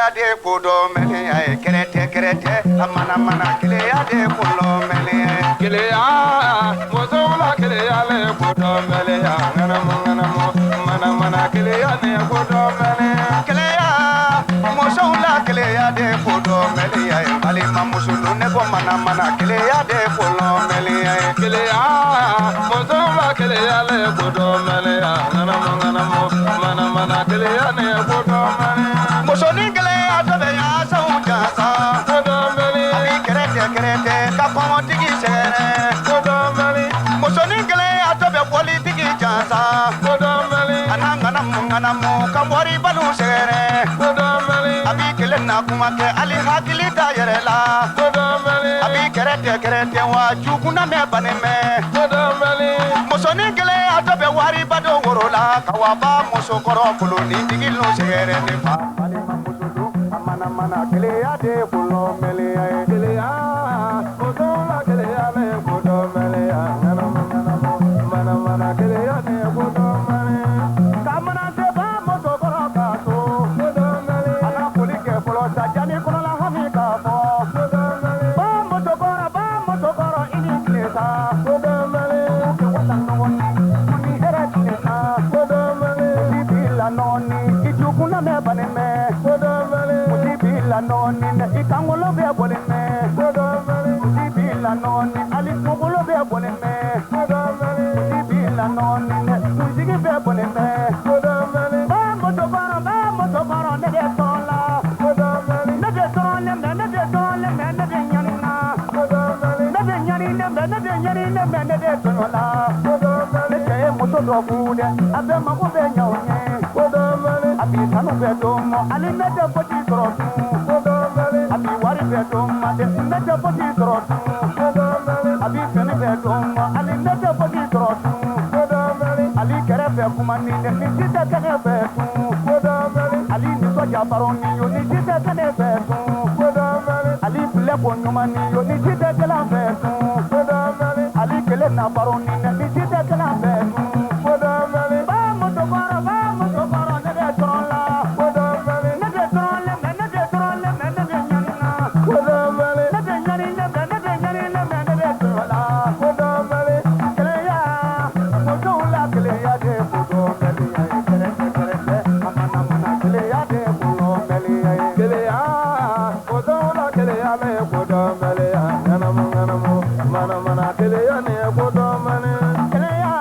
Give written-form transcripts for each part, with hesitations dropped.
keleya de kodo meleya kerete kerete amana mana keleya de kodo meleya keleya mozola keleya le kodo meleya ngana mana mana keleya ne kodo meleya keleya mozola keleya de kodo meleya bali mamusulu ne ko mana keleya de kodo meleya keleya mozola keleya le kodo meleya ngana mana keleya ne kodo meleya musoni keleya to be ya sau jasa kodo meleya abi kerete kerete ka komo tigi sere kodo meleya musoni keleya to be politiki jasa kodo meleya anangana mu ka mori balu sere kodo meleya abi kelena kuma ke ali hakili da yere la kodo meleya abi kerete kerete wa jukuna me baneme kodo meleya musoni keleya to be wari bado worola kawaba musokoro kulu ni tigi lo sere ne fa mana keleya de kulo meleya keleya kodola keleya le kodo meleya mana keleya de kodo meleya kamana se ba moto boroka to kodo meleya ana polike polo sajani kono la hami ka fo kodo meleya ba moto boro ini klesa kodo meleya ke wala no ni era klesa kodo meleya bila noni ijukuna me baneme kodo la noni ne ikangolo be bolime kodo mele dibi la noni ali ngolo be bolime kodo mele dibi la noni ne muziki be bolime kodo mele ba moto baro ne de tola kodo mele ne de tola ne de nyana kodo mele ne de nyani ne de tola kodo mele ke moto do bude abe ma ko be nyawne kodo mele abi tanu be do mo ali ne de poti tro abi wari bedoma de nete poti trotu abi fene bedoma ali nete poti trotu ali kere be kuma ni de ni tite kene betu ali ni soja baroni yo ni tite kene betu ali bule bonyuma ni yo ni tite kala betu ali kele na baroni ni tite kala betu ba moto bara ne de trola mana keleya ne kodo meleya keleya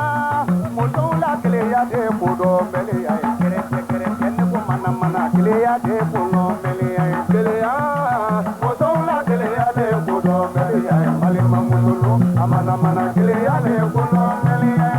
motola keleya de kodo meleya kerete ne ko mana keleya de kodo meleya keleya motola keleya de kodo meleya mali mamulu mana keleya de kodo meleya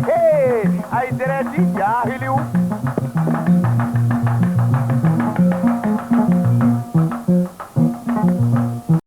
Hey, I did it.